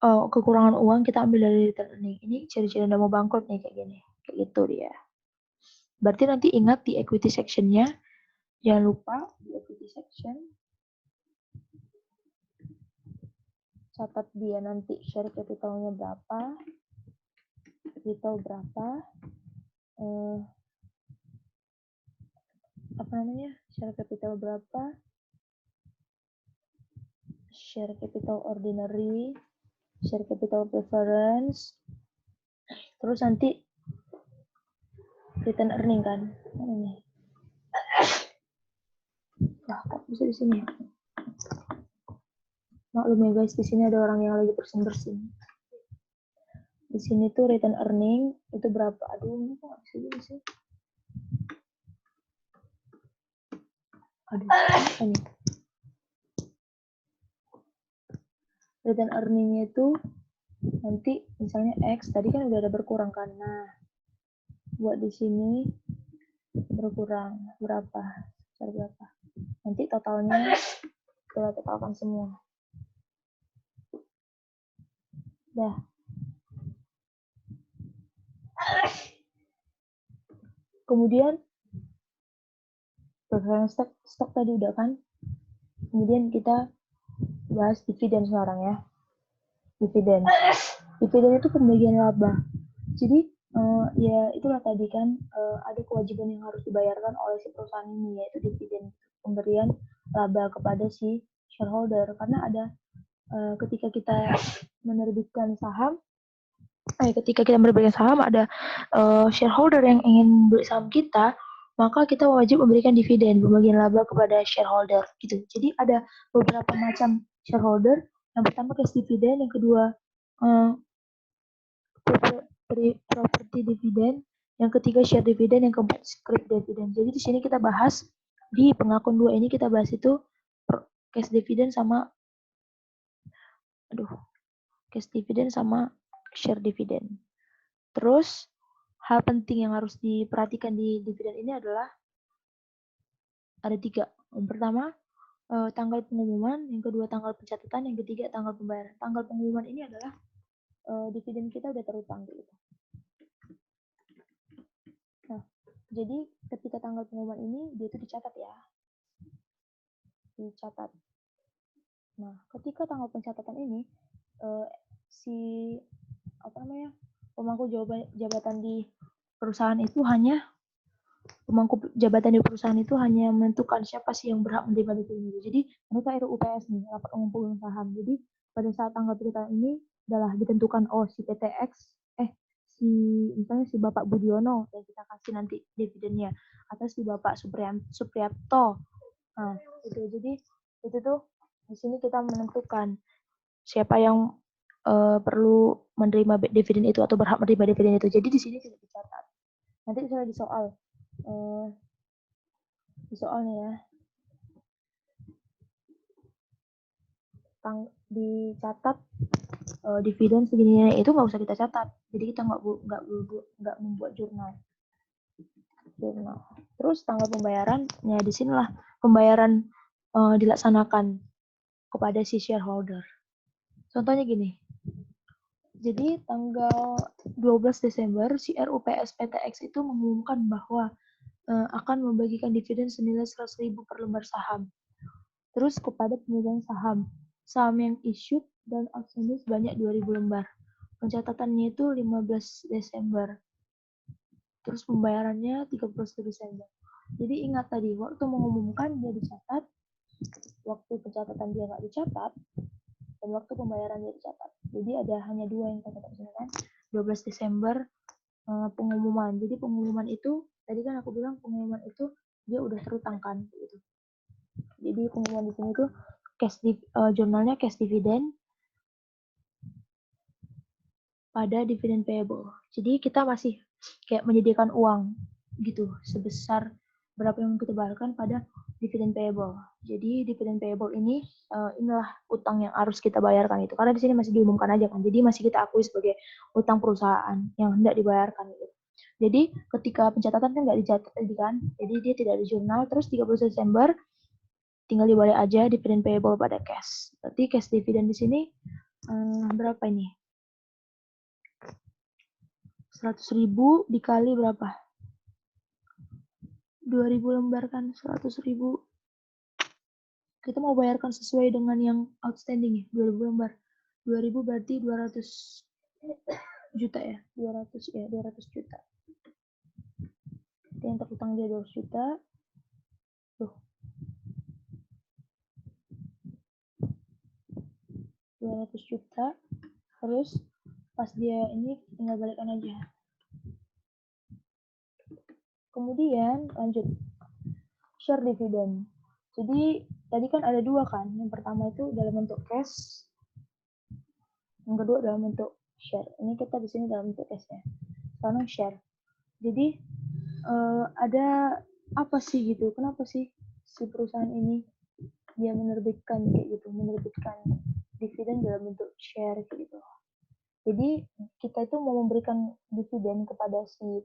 Speaker 1: kekurangan uang kita ambil dari return earning. Ini ciri-ciri udah mau bangkrut nih kayak gini. Kayak gitu dia. Berarti nanti ingat di equity section-nya, jangan lupa di equity section catat dia nanti share capitalnya berapa, capital berapa, apa namanya, share capital berapa, share capital ordinary, share capital preference, terus nanti return earning kan. Ini. Wah, kok bisa di sini? Maklum ya guys, di sini ada orang yang lagi bersin-bersin. Di sini tuh return earning itu berapa? Aduh, ini kok nggak bisa gini sih? Aduh, apa nih? Return earningnya itu nanti misalnya X tadi kan udah ada berkurang kan. Nah, buat di sini berkurang berapa? Berapa? Nanti totalnya kita totalkan semua. Dah. Kemudian preference stok tadi udah kan. Kemudian kita bahas dividen sekarang ya. Dividen itu pembagian laba. Jadi ya itulah tadi kan ada kewajiban yang harus dibayarkan oleh si perusahaan ini, yaitu dividen, pemberian laba kepada si shareholder. Karena ada ketika kita menerbitkan saham ada shareholder yang ingin beli saham kita, maka kita wajib memberikan dividen, pembagian laba kepada shareholder gitu. Jadi ada beberapa macam shareholder. Yang pertama cash dividen, yang kedua property dividen, yang ketiga share dividen, yang keempat scrip dividen. Jadi di sini kita bahas di pengakuan 2 ini kita bahas itu cash dividen sama cash dividend sama share dividend. Terus hal penting yang harus diperhatikan di dividen ini adalah ada 3. Yang pertama, tanggal pengumuman, yang kedua tanggal pencatatan, yang ketiga tanggal pembayaran. Tanggal pengumuman ini adalah dividen kita udah terutang gitu. Nah, jadi ketika tanggal pengumuman ini dia itu dicatat ya. Dicatat. Nah, ketika tanggal pencatatan ini pemangku jabatan di perusahaan itu hanya menentukan siapa sih yang berhak menerima dividen itu. Jadi mereka RUPS nih, rapat umum pemegang saham. Jadi pada saat tanggal pencatatan ini adalah ditentukan si PTX misalnya si Bapak Budiono yang kita kasih nanti dividennya, atau si Bapak Supriyapto. Nah, itu jadi itu tuh di sini kita menentukan siapa yang perlu menerima dividen itu atau berhak menerima dividen itu. Jadi di sini tidak dicatat. Nanti misalnya di soal nih ya, dicatat dividen segini itu nggak usah kita catat. Jadi kita nggak membuat jurnal. Terus tanggal pembayarannya di sinilah pembayaran dilaksanakan kepada si shareholder. Contohnya gini. Jadi tanggal 12 Desember si RUPS PTX itu mengumumkan bahwa akan membagikan dividen senilai 100.000 per lembar saham. Terus kepada pemegang saham. Saham yang issued dan outstanding sebanyak 2.000 lembar. Pencatatannya itu 15 Desember. Terus pembayarannya 31 Desember. Jadi ingat tadi, waktu mengumumkan dia dicatat, waktu pencatatan dia nggak dicatat, dan waktu pembayaran dia dicatat. Jadi ada hanya 2 yang tercatat di sini kan. 12 Desember pengumuman. Jadi pengumuman itu, tadi kan aku bilang pengumuman itu dia udah terutang kan gitu. Jadi pengumuman di sini tuh jurnalnya cash dividend pada dividend payable. Jadi kita masih kayak menyediakan uang gitu sebesar berapa yang kita bayarkan pada dividend payable. Jadi dividend payable ini inilah utang yang harus kita bayarkan itu. Karena di sini masih diumumkan aja kan. Jadi masih kita akui sebagai utang perusahaan yang hendak dibayarkan gitu. Jadi ketika pencatatan kan nggak dicatat tadi kan. Jadi dia tidak ada jurnal. Terus 30 Desember tinggal dibalik aja dividend payable pada cash. Berarti cash dividend di sini berapa ini? 100.000 dikali berapa? 2.000 lembar kan 100.000. Kita mau bayarkan sesuai dengan yang outstanding ya, 2.000 lembar. 2.000 berarti 200 juta ya, 200 juta. Yang terutang dia 200 juta. Tuh. 200 juta. Terus pas dia ini tinggal balikkan aja. Kemudian lanjut. Share dividend. Jadi tadi kan ada 2 kan. Yang pertama itu dalam bentuk cash. Yang kedua dalam bentuk share. Ini kita di sini dalam bentuk cash ya. Sekarang share. Jadi ada apa sih gitu? Kenapa sih si perusahaan ini dia menerbitkan kayak gitu, menerbitkan dividen dalam bentuk share kayak gitu. Jadi kita itu mau memberikan dividen kepada si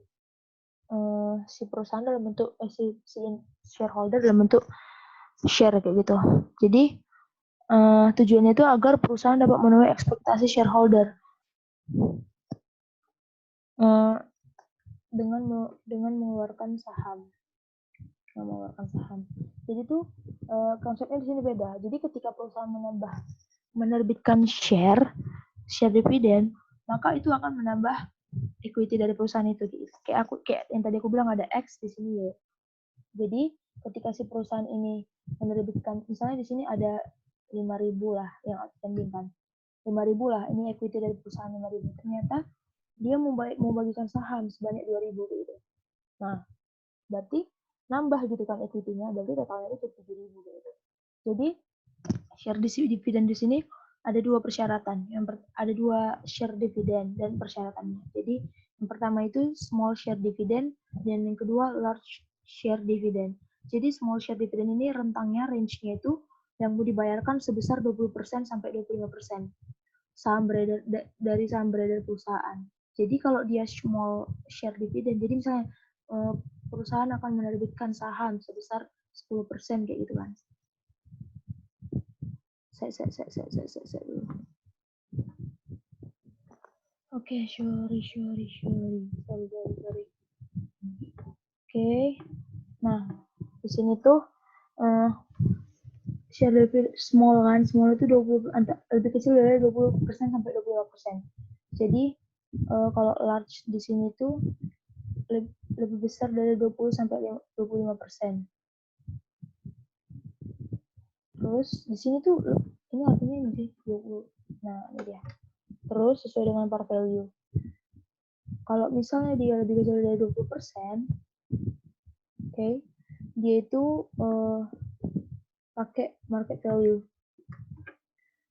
Speaker 1: perusahaan dalam bentuk si shareholder dalam bentuk share kayak gitu. Jadi tujuannya itu agar perusahaan dapat memenuhi ekspektasi shareholder dengan mengeluarkan saham. Jadi tuh konsepnya di sini beda. Jadi ketika perusahaan menerbitkan share dividen, maka itu akan menambah equity dari perusahaan itu. Kayak yang tadi aku bilang ada X di sini ya. Jadi ketika si perusahaan ini menerbitkan, misalnya di sini ada 5.000 lah yang outstanding kan. 5.000 lah, ini equity dari perusahaan 5.000. Ternyata dia mau bagikan saham sebanyak 2.000 gitu. Nah, berarti nambah gitu kan equity-nya, berarti totalnya itu 7.000 gitu. Jadi share dividen di sini ada 2 persyaratan. Ada 2 share dividen dan persyaratannya. Jadi yang pertama itu small share dividend dan yang kedua large share dividend. Jadi small share dividend ini rentangnya range-nya itu yang mau dibayarkan sebesar 20% sampai 25%. saham beredar dari saham beredar perusahaan. Jadi kalau dia small share dividend, jadi misalnya perusahaan akan menerbitkan saham sebesar 10% kayak gitu kan. Saya dulu. Oke, sorry. Oke. Nah, di sini tuh share lebih small kan, small itu 20 lebih kecil dari 20% sampai 25%. Jadi kalau large di sini tuh lebih besar dari 20 sampai 25%. Terus di sini tuh ini artinya ini sih 20. Nah, ini dia. Terus sesuai dengan par value. Kalau misalnya dia lebih kecil dari 20%, oke, dia itu pakai market value.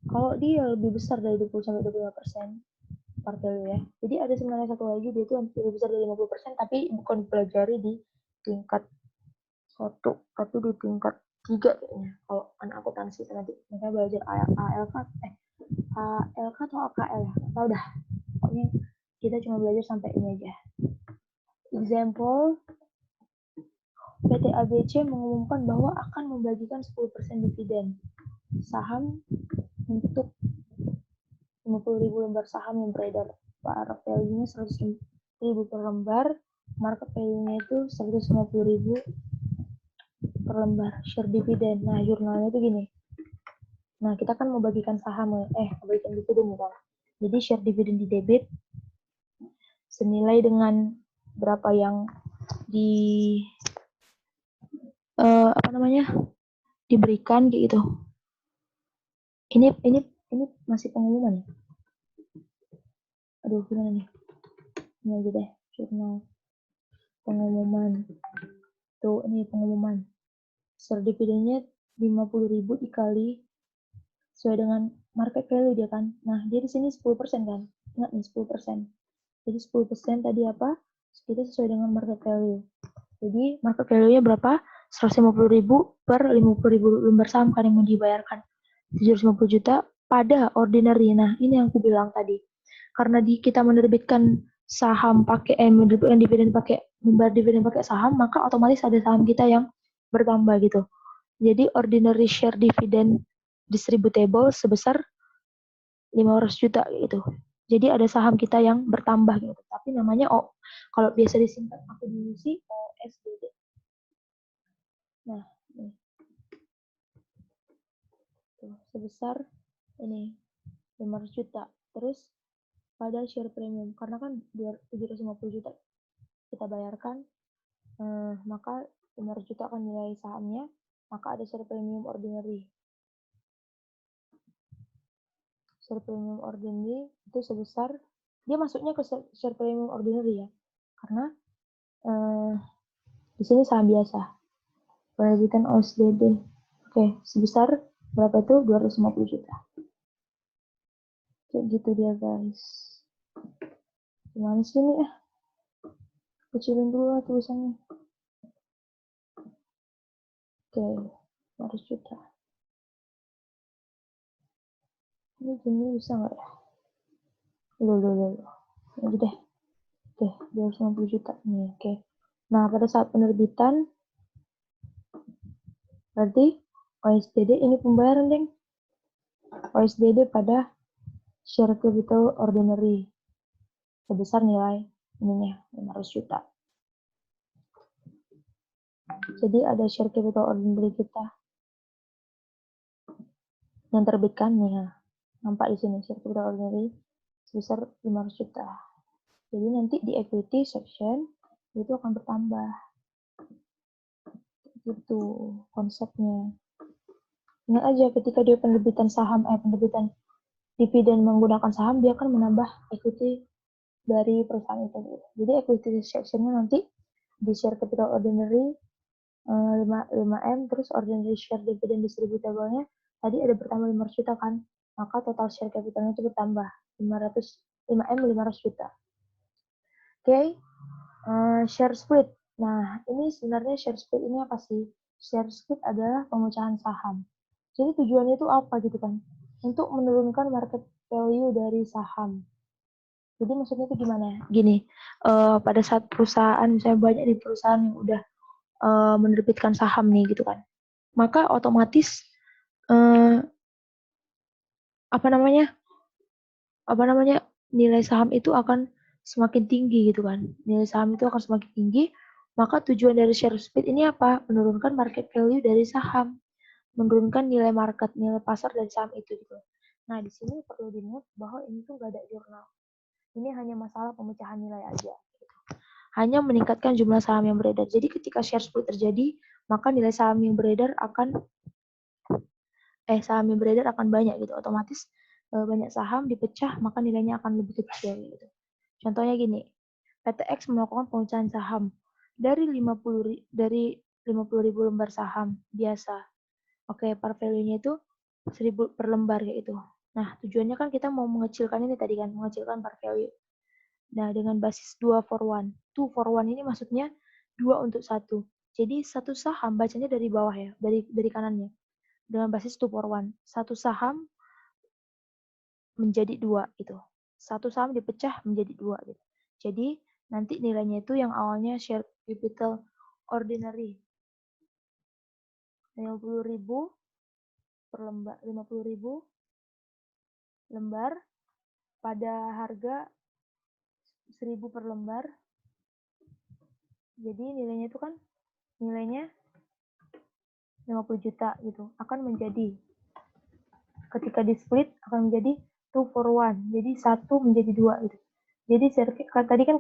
Speaker 1: Kalau dia lebih besar dari 20 sampai 25% par value ya. Jadi ada sebenarnya satu lagi, dia itu lebih besar dari 50%, tapi bukan dipelajari di tingkat 1, tapi di tingkat 3 kayaknya. Kalau anak akuntansi nanti mereka belajar ALK atau AKL ya. Tahu dah. Pokoknya kita cuma belajar sampai ini aja. Example, PT ABC mengumumkan bahwa akan membagikan 10% dividen saham untuk 50.000 lembar saham yang beredar. Par value-nya 100.000 per lembar, market value-nya itu 150.000 per lembar share dividen. Nah, jurnalnya itu gini. Nah, kita kan mau bagikan saham bagikan dividen kan. Jadi share dividen di debit senilai dengan berapa yang diberikan gitu. Ini masih pengumuman ya. Aduh, gimana nih? Ini aja deh, jurnal pengumuman. Tuh, ini pengumuman. Share dividennya 50.000 dikali sesuai dengan market value dia kan. Nah, dia di sini 10% kan. Ingat nih 10%. Jadi 10% tadi apa? Kita sesuai dengan market value. Jadi market value-nya berapa? 150.000 per 50.000 lembar saham kan yang mau dibayarkan. 750 juta pada ordinary. Nah, ini yang aku bilang tadi. Karena kita menerbitkan saham pakai menerbitkan dividen pakai membayar dividen pakai saham, maka otomatis ada saham kita yang bertambah gitu. Jadi ordinary share dividend distributable sebesar 500 juta gitu. Jadi ada saham kita yang bertambah gitu. Tapi namanya kalau biasa disingkat aku dulu sih OSDD. Nah, nih. Tuh, sebesar ini 500 juta. Terus pada share premium karena kan 750 juta kita bayarkan, maka 500 juta akan nilai sahamnya, maka ada share premium ordinary. Share premium ordinary itu sebesar, dia masuknya ke share premium ordinary ya, karena di sini saham biasa. Penerbitan OSDD. Oke, sebesar berapa itu? 250 juta. Kayak gitu dia guys. Gimana sih ini ya? Kecilin dulu lah tulisannya. Oke, 500 juta. Ini gini bisa nggak ya? Loh. Ini deh. Oke, 250 juta nih. Oke. Nah, pada saat penerbitan berarti OSDD ini pembayaran, Deng. OSDD pada share capital ordinary sebesar nilai ininya 500 juta. Jadi ada share capital ordinary kita yang terbitkan nih. Nampak di sini share capital ordinary sebesar 500 juta. Jadi nanti di equity section itu akan bertambah. Gitu konsepnya. Ingat aja ketika dia penerbitan dividen menggunakan saham, dia akan menambah equity dari perusahaan itu. Jadi equity section-nya nanti di share capital ordinary 5M, terus ordinary share dividend distributable-nya tadi ada bertambah 500 juta kan, maka total share capital-nya itu bertambah 5M 500 juta. Oke. Share split. Nah, ini sebenarnya share split ini apa sih? Share split adalah pemecahan saham. Jadi tujuannya itu apa gitu kan? Untuk menurunkan market value dari saham. Jadi maksudnya itu gimana? Gini, pada saat perusahaan, misalnya banyak di perusahaan yang udah menerbitkan saham nih gitu kan, maka otomatis apa namanya nilai saham itu akan semakin tinggi gitu kan. Nilai saham itu akan semakin tinggi, maka tujuan dari share split ini apa? Menurunkan market value dari saham, menurunkan nilai market, nilai pasar dari saham itu gitu. Nah, di sini perlu diingat bahwa ini tuh gak ada jurnal. Ini hanya masalah pemecahan nilai aja. Gitu. Hanya meningkatkan jumlah saham yang beredar. Jadi ketika share split terjadi, maka nilai saham yang beredar akan banyak gitu. Otomatis banyak saham dipecah, maka nilainya akan lebih kecil gitu. Contohnya gini, PTX melakukan pemecahan saham dari 50 ribu lembar saham biasa. Oke, par value-nya itu 1000 per lembar kayak itu. Nah, tujuannya kan kita mau mengecilkan ini tadi kan, mengecilkan par value. Nah, dengan basis 2 for 1. 2 for 1 ini maksudnya 2 untuk 1. Jadi satu saham bacanya dari bawah ya, dari kanannya. Dengan basis 2 for 1. Satu saham menjadi 2 gitu. Satu saham dipecah menjadi 2 gitu. Jadi nanti nilainya itu yang awalnya share capital ordinary 50.000 per lembar, 50.000 lembar pada harga 1.000 per lembar. Jadi nilainya itu kan nilainya 50 juta gitu. Akan menjadi ketika di split akan menjadi 2 for 1. Jadi 1 menjadi 2 gitu. Jadi tadi kan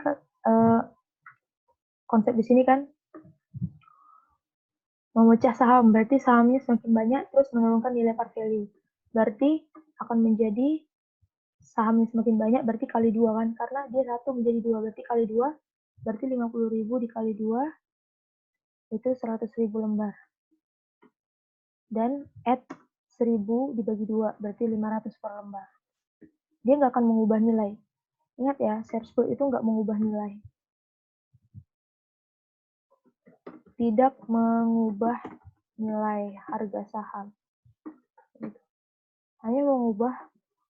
Speaker 1: konsep di sini kan memecah saham, berarti sahamnya semakin banyak terus menurunkan nilai par value. Berarti akan menjadi sahamnya semakin banyak berarti kali 2 kan, karena dia 1 menjadi 2 berarti kali 2 berarti 50.000 dikali 2 itu 100.000 lembar. Dan add 1000 dibagi 2 berarti 500 per lembar. Dia nggak akan mengubah nilai. Ingat ya, share split itu nggak mengubah nilai. Tidak mengubah nilai harga saham. Hanya mengubah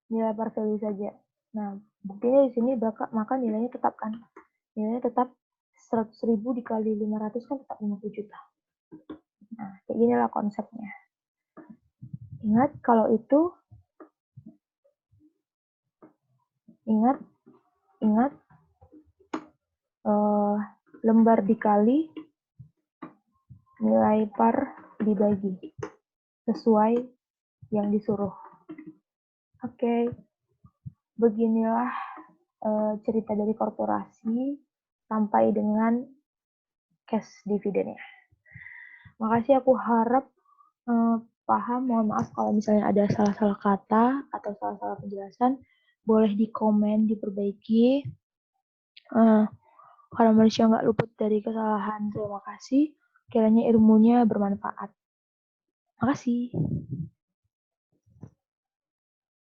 Speaker 1: nilai par value saja. Nah, buktinya di sini maka nilainya tetap kan. Nilainya tetap 100.000 dikali 500 kan tetap 50 juta. Nah, kayak gini lah konsepnya. Ingat kalau itu, ingat lembar dikali nilai par dibagi sesuai yang disuruh. Oke, beginilah cerita dari korporasi sampai dengan cash dividennya. Makasih, aku harap paham. Mohon maaf kalau misalnya ada salah-salah kata atau salah-salah penjelasan, boleh di komen, diperbaiki. Karena manusia nggak luput dari kesalahan. Terima kasih. Kiranya ilmunya bermanfaat. Makasih.